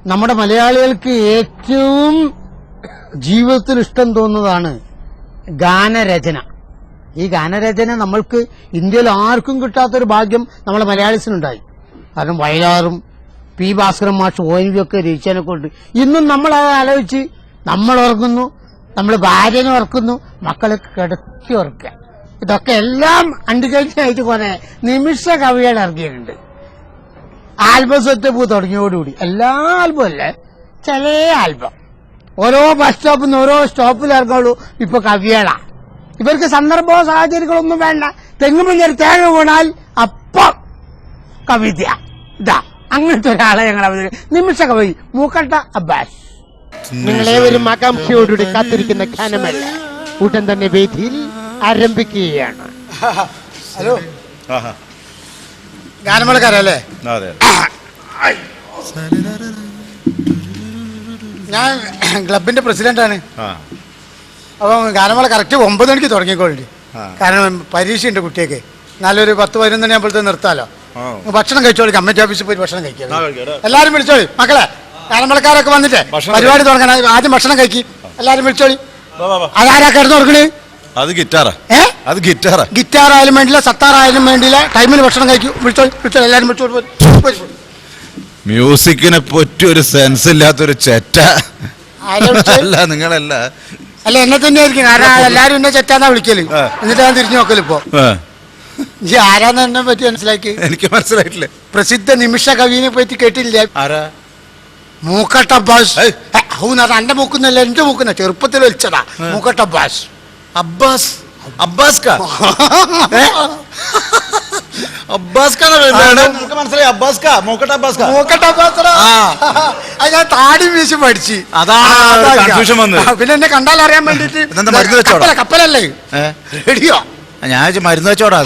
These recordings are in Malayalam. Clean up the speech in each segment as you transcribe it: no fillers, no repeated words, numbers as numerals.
നമ്മുടെ മലയാളികൾക്ക് ഏറ്റവും ജീവിതത്തിൽ ഇഷ്ടം തോന്നുന്നതാണ് ഗാനരചന. ഈ ഗാനരചന നമ്മൾക്ക് ഇന്ത്യയിൽ ആർക്കും കിട്ടാത്തൊരു ഭാഗ്യം നമ്മളെ മലയാളീസിനുണ്ടായി. കാരണം വയലാറും പി ഭാസ്കരൻ മാഷ് ONV ഒക്കെ രചിച്ചതിനെ കൊണ്ട് ഇന്നും നമ്മൾ അത് ആലോചിച്ച് നമ്മൾ ഉറങ്ങുന്നു, നമ്മൾ ഭാര്യനെ ഉറക്കുന്നു, മക്കളെ കിടത്തി ഉറക്കുക. ഇതൊക്കെ എല്ലാം അണ്ടുകഴിഞ്ഞായിട്ട് കുറെ നിമിഷ കവികൾ ഇറങ്ങിയിട്ടുണ്ട്. ആൽബം സെറ്റപ്പ് തുടങ്ങിയോടുകൂടി എല്ലാ ആൽബം അല്ലേ, ചില ആൽബം ഓരോ ബസ് സ്റ്റോപ്പിൽ നിന്ന് ഓരോ സ്റ്റോപ്പിൽ ഇറങ്ങുള്ളൂ. ഇപ്പൊ കവികളാ, ഇവർക്ക് സന്ദർഭമോ സാഹചര്യങ്ങളൊന്നും വേണ്ട. തെങ്ങുമുഞ്ഞൊരു തേങ്ങ വീണാൽ അപ്പം കവിത. ഇതാ അങ്ങനത്തെ ഒരാളെ ഞങ്ങൾ നിമിഷ കവി മൂക്കട്ട അബ്ബാസ്. നിങ്ങളേവരും ആകാംക്ഷയോടുകൂടി കാത്തിരിക്കുന്ന ഗാനമല്ല ഉടൻ തന്നെ വേദിയിൽ ആരംഭിക്കുകയാണ്. ഹലോ, ഗാനമേളക്കാരല്ലേ? ഞാൻ ക്ലബിന്റെ പ്രസിഡന്റാണ്. അപ്പം ഗാനമേള കറക്റ്റ് 9 മണിക്ക് തുടങ്ങിക്കോളി. കാരണം പരീക്ഷയുണ്ട് കുട്ടിയൊക്കെ. നല്ലൊരു 10-11 മണി ആകുമ്പോഴത്തെ നിർത്താലോ. ഭക്ഷണം കഴിച്ചോളി, കമ്മിറ്റി ഓഫീസിൽ പോയി ഭക്ഷണം കഴിക്കാം. എല്ലാരും വിളിച്ചോളി മക്കളെ. ഗാനമേളക്കാരൊക്കെ വന്നിട്ട് പരിപാടി തുടങ്ങാൻ ആദ്യം ഭക്ഷണം കഴിക്കും. എല്ലാരും വിളിച്ചോളി. അതാരാ കിടന്നു കൊടുക്കണേ? അത് ഗിറ്റാറാ. അത് ഗിറ്റാറാ. ഗിറ്റാർ ആയാലും വേണ്ടില്ല, സത്താർ ആയാലും വേണ്ടില്ല, ടൈമിൽ ഭക്ഷണം കഴിക്കും. വിളിച്ചോളി വിളിച്ചോളി, എല്ലാരും വിളിച്ചോളി. മ്യൂസിക്കിനെ പറ്റി ഒരു സെൻസ് ഇല്ലാത്തൊരു ചെറ്റ. അല്ല നിങ്ങളല്ല, അല്ല എന്നെ തന്നെ ആയിരിക്കും. കാരണം എല്ലാരും എന്നെ ചെറ്റാന്നാ വിളിക്കല്. എന്നിട്ട് ഞാൻ തിരിഞ്ഞു നോക്കല്. ഇപ്പൊ ഈ ആരാന്ന് എന്നെ പറ്റി മനസ്സിലാക്കി? എനിക്ക് മനസ്സിലായിട്ടില്ല. പ്രസിദ്ധ നിമിഷ കവിനെ പറ്റി കേട്ടില്ല? ആരാ? മൂക്കട്ട അബ്ബാസ്. അത് എന്റെ മൂക്കുന്നല്ല, എന്റെ മൂക്കുന്ന ചെറുപ്പത്തിൽ വലിച്ചതാ മൂക്കട്ട അബ്ബാസ്. അബ്ബാസ് അബ്ബാസ് മനസ്സിലായി. അബ്ബാസ് മൂക്കട്ട അബ്ബാസ്. മൂക്കട്ട അബ്ബാസ് ഞാൻ താടി വീശി പഠിച്ചു. പിന്നെ എന്നെ കണ്ടാൽ അറിയാൻ വേണ്ടിട്ട് കപ്പലല്ലേ റേഡിയോ. ഞാൻ മരുന്ന് വെച്ചോടാ.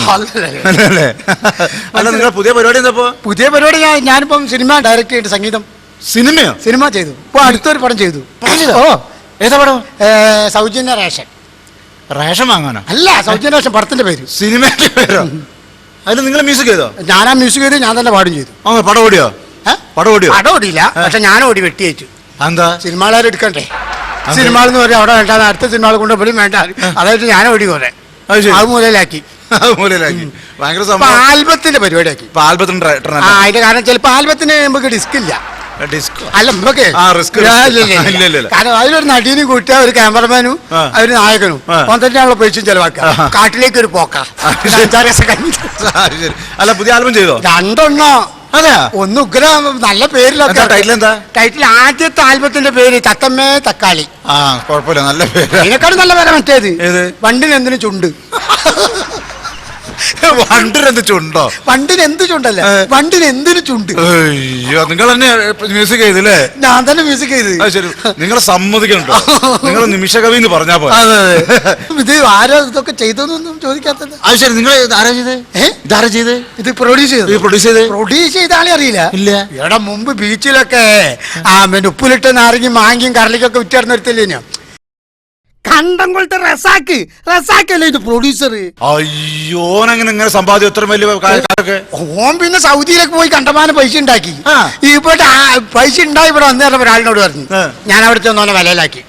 അല്ല നിങ്ങൾ പുതിയ പരിപാടി എന്താ? പുതിയ പരിപാടി ഞാനിപ്പം സിനിമ ഡയറക്റ്റ് ചെയ്തിട്ട് സംഗീതം. സിനിമ ചെയ്തു. ഇപ്പൊ അടുത്തൊരു പടം ചെയ്തു. ഓ, ഏതാ പടം? സൗജന്യ റേഷൻ. റേഷൻ വാങ്ങാനോ? അല്ല, സൗജന്യ റേഷൻ പടത്തിന്റെ പേര്. സിനിമയുടെ പേരോ? അതിൽ നിങ്ങൾ മ്യൂസിക് ചെയ്തോ? ഞാനാ മ്യൂസിക് ചെയ്ത് ഞാൻ തന്നെ പാടും ചെയ്തു. പടം ഓടിയോ? പടം ഓടിയില്ല, പക്ഷെ ഞാൻ ഓടി വെട്ടിയേച്ചു. എന്താ? സിനിമകളാരും എടുക്കണ്ടേ? സിനിമകൾ എന്ന് പറയാം അവിടെ വേണ്ട, അടുത്ത സിനിമകൾ കൊണ്ട് പോലും വേണ്ട. അതായത് ഞാൻ ഓടി പോലെ അത് മൂലയിലാക്കി. ആൽബത്തിന്റെ പരിപാടിയാക്കി. അതിന്റെ കാരണം ചിലപ്പോ ആൽബത്തിന് നമുക്ക് ഡിസ്ക് ഇല്ല. അല്ല നമുക്ക് കാരണം അതിലൊരു നടീനും കൂട്ടുക, ഒരു ക്യാമറമാനും ഒരു നായകനും തന്നെയാണല്ലോ പൈസയും ചെലവാക്കുക. കാട്ടിലേക്ക് ഒരു പോക്ക. അല്ല പുതിയ ആൽബം ചെയ്തോ? 2 അതെ. ഒന്ന് ഉഗ്ര നല്ല പേരിലൊക്കെ. ടൈറ്റിൽ ആദ്യത്തെ ആൽബത്തിന്റെ പേര് തത്തമ്മേ തക്കാളി. കുഴപ്പമില്ല, നല്ല പേര്. അതിനെക്കാളും നല്ല പേരാ മറ്റേത് വണ്ടിന് എന്തിനു ചുണ്ട്. വണ്ടിനെന്ത് ചുണ്ടോ? വണ്ടിന് എന്ത് ചുണ്ടല്ല, വണ്ടിന് എന്തിനു ചുണ്ട്. അയ്യോ, നിങ്ങൾ തന്നെ മ്യൂസിക് ചെയ്തില്ലേ? ഞാൻ തന്നെ മ്യൂസിക് ചെയ്ത്. ശരി, നിങ്ങൾ സമ്മതിക്കണ്ടോ? നിങ്ങൾ നിമിഷ കവി എന്ന് പറഞ്ഞാ പോലെ. ഇത് ആരോ ഇതൊക്കെ ചെയ്തൊന്നും ചോദിക്കാത്തത്. അത് ശരി, നിങ്ങൾ ആരാ ചെയ്തേ? ഇതാരാ ചെയ്തേ? ഇത് പ്രൊഡ്യൂസ് ചെയ്ത ആളെ അറിയില്ല. ഇല്ല. ഇവിടെ മുമ്പ് ബീച്ചിലൊക്കെ ഉപ്പിലിട്ട് നാരങ്ങി മാങ്ങിയും കറലിക്കൊക്കെ വിറ്റാർന്ന് എടുത്തില്ലേ ഞാൻ. കണ്ടംകൊളത്തെ റസാക്കല്ലേ ഇത് പ്രൊഡ്യൂസർ. അയ്യോ, അങ്ങനെ സമ്പാദ്യം എത്ര വലിയ കാര്യമൊക്കെ. ഓൻ പിന്നെ സൗദിയിലേക്ക് പോയി കണ്ടമാനം പൈസ ഉണ്ടാക്കി. ഇവിടെ പൈസ ഉണ്ടായി ഇവിടെ വന്നു ഒരാളിനോട് പറഞ്ഞു. ഞാൻ അവിടെ ചെന്നോനെ വിലയിലാക്കി.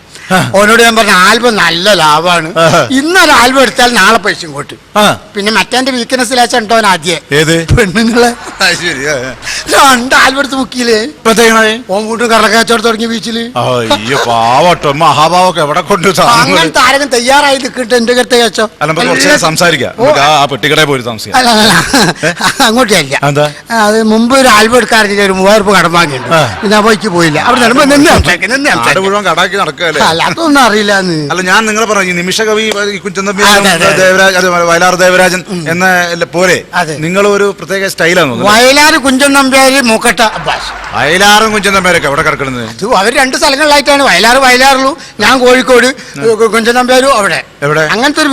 ഓനോട് ഞാൻ പറഞ്ഞ ആൽബം നല്ല ലാഭമാണ്, ഇന്നൊരു ആൽബം എടുത്താൽ നാളെ പൈസ ഇങ്ങോട്ട്. പിന്നെ മറ്റേ വീക്ക്നെസ് ഉണ്ടോ ആദ്യം പെണ്ണുങ്ങളെ 2 ആൽബം എടുത്ത് മുക്കിയില്ലേ. ഓൻ കൂട്ടും കറക്കച്ചവടം തുടങ്ങി ബീച്ചില്. മഹാഭാവൊക്കെ എവിടെ കൊണ്ട് അങ്ങനത്തെ ആരെങ്കിലും തയ്യാറായി നിൽക്കിട്ട് എന്റെ കത്തെ കച്ചോ അങ്ങോട്ടല്ല. അത് മുമ്പ് ഒരു ആൽബം എടുക്കാറില്ല, ഒരു 3000 രൂപ കടം വാങ്ങിയിട്ടുണ്ട്. പിന്നെ പോയിക്ക് പോയില്ല. അവിടെ മുഴുവൻ കടാക്കി നടക്കുക. അതൊന്നും അറിയില്ല. അല്ല, ഞാൻ നിങ്ങളെ പറഞ്ഞു നിമിഷ കവി കുഞ്ചൻ വയലാർ ദേവരാജൻ എന്ന പോലെ നിങ്ങൾ ഒരു പ്രത്യേക സ്റ്റൈലാണ്. വയലാർ കുഞ്ചൻ നമ്പ്യാര് മൂക്കട്ട അബ്ബാസ്. വയലാറും കുഞ്ചൻ നമ്പ്യാരൊക്കെ എവിടെ കിടക്കുന്നത്? അവർ 2 സ്ഥലങ്ങളിലായിട്ടാണ്. വയലാറിലും ഞാൻ കോഴിക്കോട്, കുഞ്ചൻ നമ്പ്യാരും അവിടെ. എവിടെ? അങ്ങനത്തെ ഒരു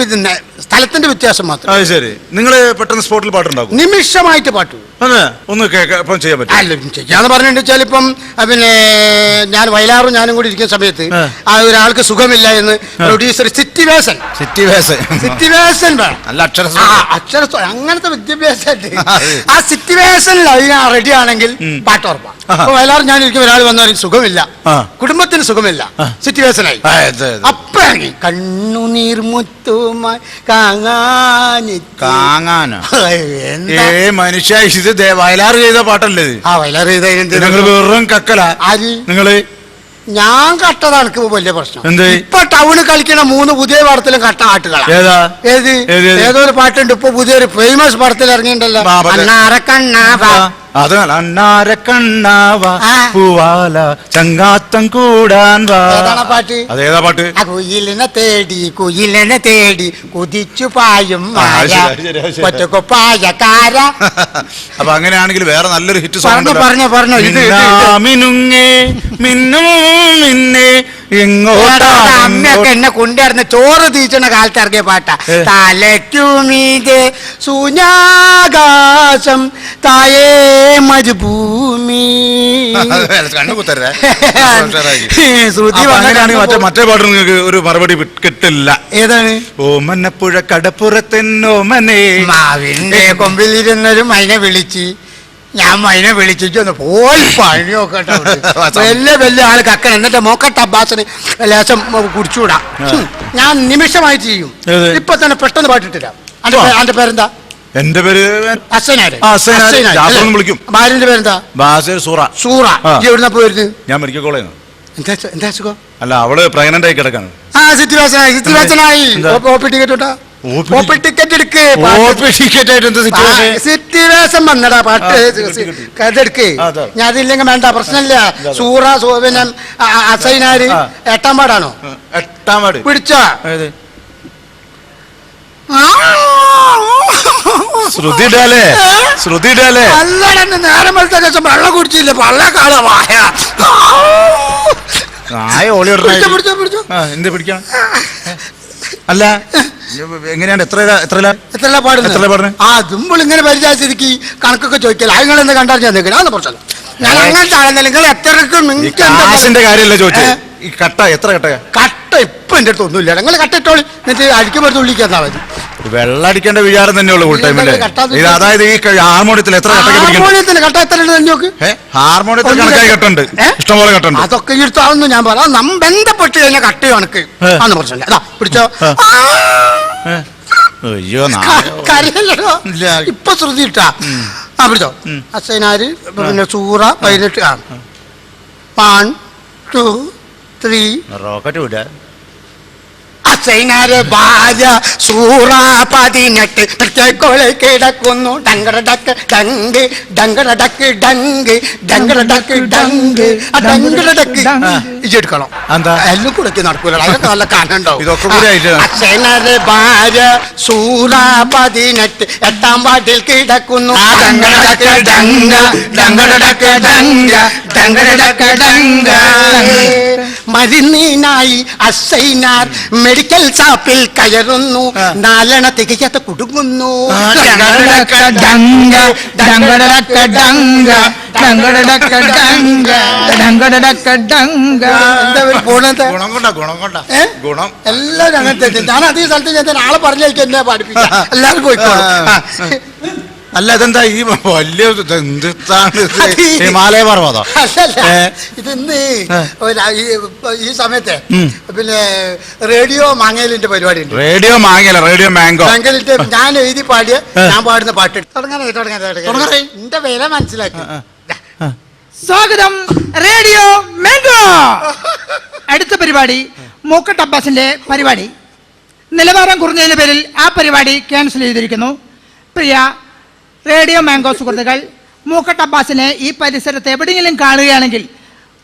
സ്ഥലത്തിന്റെ വ്യത്യാസം മാത്രം. അത് ശരി. നിങ്ങൾ പെട്ടെന്ന് സ്പോട്ടിൽ പാട്ടുണ്ടാക്കും? നിമിഷമായിട്ട് പാട്ട് അതെ, ഒന്ന് കേൾക്കാൻ ചെയ്യാൻ പറ്റും? അല്ല, ചെയ്യാന്ന് പറഞ്ഞിട്ടുണ്ടെച്ചാൽ ഇപ്പം പിന്നെ ഞാൻ വയലാറും ഞാനും കൂടി ഇരിക്കുന്ന സമയത്ത് ആ ഒരാൾക്ക് സുഖമില്ല എന്ന് പ്രൊഡ്യൂസർ സിറ്റിവേസൻ വേണം. നല്ല അക്ഷര അങ്ങനത്തെ വിദ്യാഭ്യാസം ആ സിറ്റിവേഷനിൽ റെഡി ആണെങ്കിൽ പാട്ട് ഉറപ്പാ. അപ്പൊ വയലാറും ഞാൻ ഇരിക്കും, ഒരാൾ വന്നാൽ സുഖമില്ല, കുടുംബത്തിന് സുഖമില്ല, സിറ്റുവേഷനായി. അപ്പൊ ഇറങ്ങി കണ്ണുനീർ മുത്തുമായി മനുഷ്യ ഇത് വയലാർ ചെയ്ത പാട്ടല്ലേ? ആ വയലാർ ചെയ്ത വെറും കക്കല. നിങ്ങള് ഞാൻ കട്ടതാണ് എനിക്ക് വലിയ പ്രശ്നം. എന്ത്? ഇപ്പൊ ടൗണിൽ കളിക്കണ 3 പുതിയ പടത്തിലും കട്ട പാട്ടുകളാണ്. ഏതോ ഒരു പാട്ടുണ്ട് ഇപ്പൊ പുതിയൊരു ഫേമസ് പടത്തിൽ ഇറങ്ങിയിട്ടുണ്ടല്ലോ, അത് അണ്ണാര കണ്ണാവ പൂവാല ചങ്ങാത്തം കൂടാൻ വാ. പാട്ട് അതേതാ പാട്ട്? കുയിലിനെ തേടി കുതിച്ചു പായും കൊപ്പായക്കാര. അപ്പൊ അങ്ങനെയാണെങ്കിൽ വേറെ നല്ലൊരു ഹിറ്റ് പറഞ്ഞു മിന്നുങ്ങേ മിന്നും മിന്നേ അമ്മയൊക്കെ എന്നെ കൊണ്ടുവരുന്ന ചോറ് തീച്ചണ കാലത്ത് ഇറങ്ങിയ പാട്ടാ. തലയ്ക്കുമീതെ ശൂന്യാകാശം തായേ മരുഭൂമി. മറ്റേ പാട്ട് നിങ്ങൾക്ക് ഒരു മറുപടി കിട്ടില്ല. ഏതാണ്? ഓമന്നപ്പുഴ കടപ്പുറത്തെന്നോമനെ മാവിന്റെ കൊമ്പിലിരുന്നൊരു മൈനെ വിളിച്ച് ഞാൻ മൈനെ വിളിച്ചിട്ടൊന്ന് പോയി പഴി നോക്കട്ടെ. വലിയ ആള് കക്കൻ. എന്നിട്ട് മോക്കട്ട് അബ്ബാസിന് ലേശം കുടിച്ചുകൂടാ. ഞാൻ നിമിഷമായി ചെയ്യും. ഇപ്പൊ തന്നെ പെട്ടെന്ന് പാട്ടിട്ടില്ല. അന്റെ പേരെന്താ? എന്റെ പേര് വിളിക്കും. ഭാര്യന്റെ പേരെന്താ? സൂറ. എവിടുന്ന പോയിരുന്നു? ഞാൻ മെഡിക്കൽ കോളേജ്. എന്താ സുഖം? അല്ല, അവള് പ്രഗ്നന്റ് ആയി കിടക്കാണ്. സിറ്റുവേഷനായി ടിക്കറ്റ് ഉണ്ടാ? ടിക്കറ്റ് എടുക്ക്. സിറ്റുവേഷൻ വന്നടാ പാട്ട് അതെടുക്ക്. ഞാൻ അതില്ലെങ്കിൽ വേണ്ട, പ്രശ്നമില്ല. സൂറ പിന്നെ അസൈനാര് 8ാം പാടാണോ? 8ാം പാട് പിടിച്ചോ? ശ്രുതിയിടാലേ അല്ലടന്ന് നേരം വെളുത്ത ശേഷം വെള്ളം കുടിച്ചില്ല. പള്ളക്കാള വായ എന്ത് പിടിക്കണം? അല്ല, എങ്ങനെയാണ്? എത്ര പാടുന്നത്? ആ ദുമ്പോൾ ഇങ്ങനെ പരിചാരിച്ചിരിക്കും. കണക്കൊക്കെ ചോദിക്കല. നിങ്ങൾ എന്ത് കണ്ടാൽ ഞാൻ പ്രശ്നം. ഞാൻ അങ്ങനത്തെ ആളെന്നല്ല. നിങ്ങൾ എത്രന്റെ കാര്യമല്ല ചോദിച്ചത്. ഈ കട്ട എത്ര കട്ട ഇപ്പൊ എന്റെ അടുത്ത് ഒന്നുമില്ല. നിങ്ങൾ കട്ട ഇട്ടോളി, എന്നിട്ട് അടിക്കുമ്പോൾ തുള്ളിക്ക് തന്നാ മതി. വെള്ളം അടിക്കേണ്ട വിചാരം തന്നെയുള്ളൂ ഫുൾ ടൈമില്. അതായത് ഈ ഹാർമോണിയത്തിൽ എത്ര കട്ട എത്ര നോക്ക്. ഹാർമോണിയത്തിൽ കണക്കായി കട്ടുണ്ട്, ഇഷ്ടംപോലെ കട്ടുണ്ട്. അതൊക്കെ എടുത്താണെന്ന് ഞാൻ പറയാം. ബന്ധപ്പെട്ട് കഴിഞ്ഞാൽ കട്ട കണക്ക് അന്ന് പ്രശ്നമില്ല. അതാ പിടിച്ചോ. അയ്യോ, കരയല്ലോ. ഇപ്പൊ ശ്രുതി ഇട്ടാ. ആ പിടിച്ചോ. അസൈനാര് പിന്നെ സൂറ 18. 1 2 3 റോക്കറ്റ് വിടാ. അസൈനാര് ഭാര്യ സൂറ 18 തെക്കോളെ കിടക്കുന്നു. ഡങ്കടക്ക് ഡങ്ക് ഡങ്കടക്ക് ഡങ്ക് ഡങ്കടക്ക് ഡങ്ക് ഡങ്കടക്ക് ഇജെടുക്കണം. എല്ലാം കൂടെ നടക്കൂല. അതൊക്കെ നല്ല കാണുണ്ടാവും. അസൈനാര് ഭാര്യ സൂറ 18 8ാം പാട്ടിൽ കിടക്കുന്നു. ഡങ്കടക്ക് ഡങ്ക ഡങ്കടക്ക് ഡങ്ക ഡങ്കടക്ക് ഡങ്ക. മരുന്നിനായി അസൈനാർ മെഡിക്കൽ ഷാപ്പിൽ കയറുന്നു. 4 തികയാത്ത കുടുങ്ങുന്നു. എല്ലാരും അങ്ങനത്തെ. ഞാൻ അതേ സ്ഥലത്ത് ഞാൻ ആളെ പറഞ്ഞേക്കും എന്നെ പഠിപ്പിക്കാം. എല്ലാവരും പോയിക്കോളും. അല്ല, ഇതെന്താ ഈ വലിയ ഹിമാലയ പർവ്വതം? ഇതിന്ന് ഈ സമയത്തെ പിന്നെ റേഡിയോ മാങ്ങലിന്റെ പരിപാടി ഉണ്ട്. റേഡിയോ മാംഗോ മാങ്ങലിന്റെ ഞാൻ എഴുതി പാടിയ ഞാൻ പാടുന്ന പാട്ട് തുടങ്ങാൻ എന്റെ വില മനസ്സിലാക്കി. സ്വാഗതം റേഡിയോ മാംഗോ. അടുത്ത പരിപാടി മൂക്കട്ട് അബ്ബാസിന്റെ പരിപാടി. നിലവാരം കുറഞ്ഞതിന്റെ പേരിൽ ആ പരിപാടി ക്യാൻസൽ ചെയ്തിരിക്കുന്നു. പ്രിയ റേഡിയോ മാംഗോ സുഹൃത്തുക്കൾ, മൂക്കട്ട് അബ്ബാസിനെ ഈ പരിസരത്ത് എവിടെയെങ്കിലും കാണുകയാണെങ്കിൽ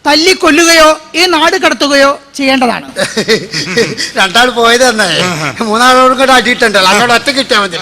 തല്ലിക്കൊല്ലുകയോ ഈ നാട് കടത്തുകയോ ചെയ്യേണ്ടതാണ്. 2 ആൾ പോയത് തന്നെ 3 ആളോട് കൂടെ അടിയിട്ടുണ്ടല്ലോ. അങ്ങോട്ട് ഒറ്റ കിട്ടിയാൽ മതി.